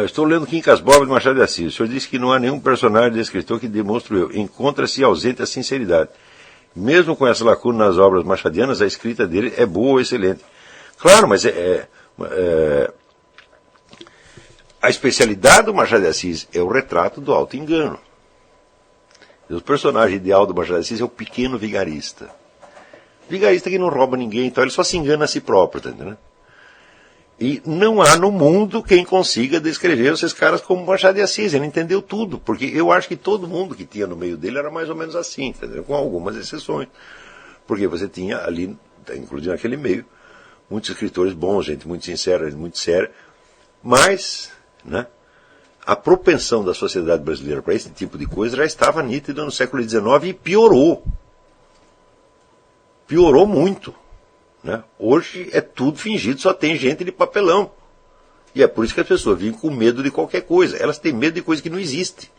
Estou lendo Quincas Borba de Machado de Assis. O senhor disse que não há nenhum personagem de escritor que demonstre eu. Encontra-se ausente a sinceridade. Mesmo com essa lacuna nas obras machadianas, a escrita dele é boa ou excelente. Claro, mas a especialidade do Machado de Assis é o retrato do auto-engano. O personagem ideal do Machado de Assis é o pequeno vigarista. Vigarista que não rouba ninguém, então ele só se engana a si próprio, tá entendendo? E não há no mundo quem consiga descrever esses caras como Machado de Assis. Ele entendeu tudo, porque eu acho que todo mundo que tinha no meio dele era mais ou menos assim, entendeu? Com algumas exceções. Porque você tinha ali, inclusive naquele meio, muitos escritores bons, gente muito sincera, gente muito séria, mas, né, a propensão da sociedade brasileira para esse tipo de coisa já estava nítida no século XIX e piorou. Piorou muito. Né? Hoje é tudo fingido, só tem gente de papelão. E é por isso que as pessoas vivem com medo de qualquer coisa. Elas têm medo de coisa que não existe.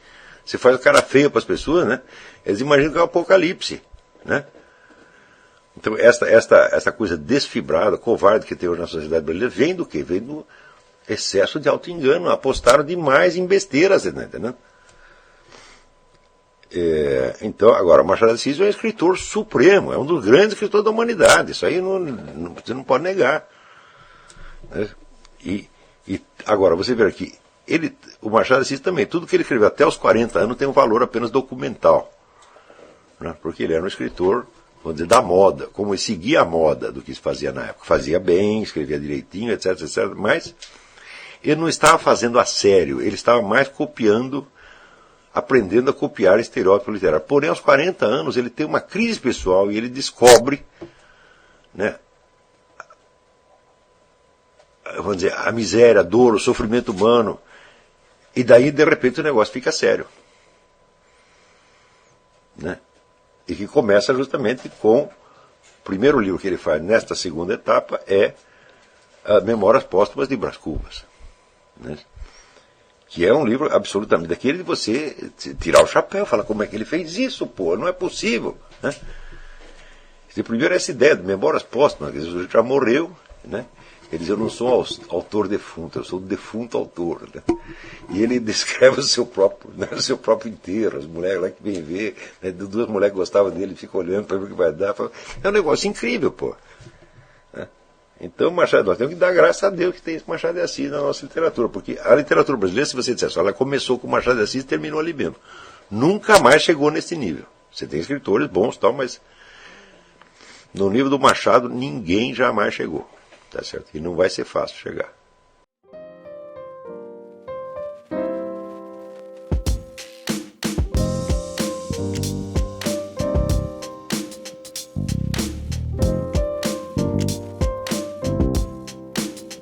Você faz o cara feio para as pessoas, né? Eles imaginam que é um apocalipse. Né? Então, essa coisa desfibrada, covarde que tem hoje na sociedade brasileira, vem do quê? Vem do excesso de auto-engano. Apostaram demais em besteiras, né? Então, agora, Machado de Assis é um escritor supremo, é um dos grandes escritores da humanidade. Isso aí você não pode negar. Né? E agora, você vê aqui, o Machado de Assis também, tudo que ele escreveu até os 40 anos tem um valor apenas documental. Né? Porque ele era um escritor, vamos dizer, da moda, como ele seguia a moda do que se fazia na época. Fazia bem, escrevia direitinho, etc, etc. Mas ele não estava fazendo a sério, ele estava mais aprendendo a copiar estereótipo literário. Porém, aos 40 anos, ele tem uma crise pessoal e ele descobre, né, vamos dizer, a miséria, a dor, o sofrimento humano. E daí, de repente, o negócio fica sério. Né? E que começa justamente com o primeiro livro que ele faz nesta segunda etapa é Memórias Póstumas de Brás Cubas. Né? Que é um livro absolutamente daquele de você tirar o chapéu, falar como é que ele fez isso, pô, não é possível. Né? Primeiro essa ideia de Memórias Póstumas, que Jesus já morreu, né? Ele diz, eu não sou autor defunto, eu sou defunto autor. Né? E ele descreve o seu próprio enterro, as mulheres lá que vêm ver, né? Duas mulheres que gostavam dele, ficam olhando para ver o que vai dar. É um negócio incrível, pô. Né? Então, Machado, nós temos que dar graças a Deus que tem esse Machado de Assis na nossa literatura, porque a literatura brasileira, se você dissesse, ela começou com Machado de Assis e terminou ali mesmo. Nunca mais chegou nesse nível. Você tem escritores bons e tal, mas no nível do Machado ninguém jamais chegou. Tá certo? E não vai ser fácil chegar.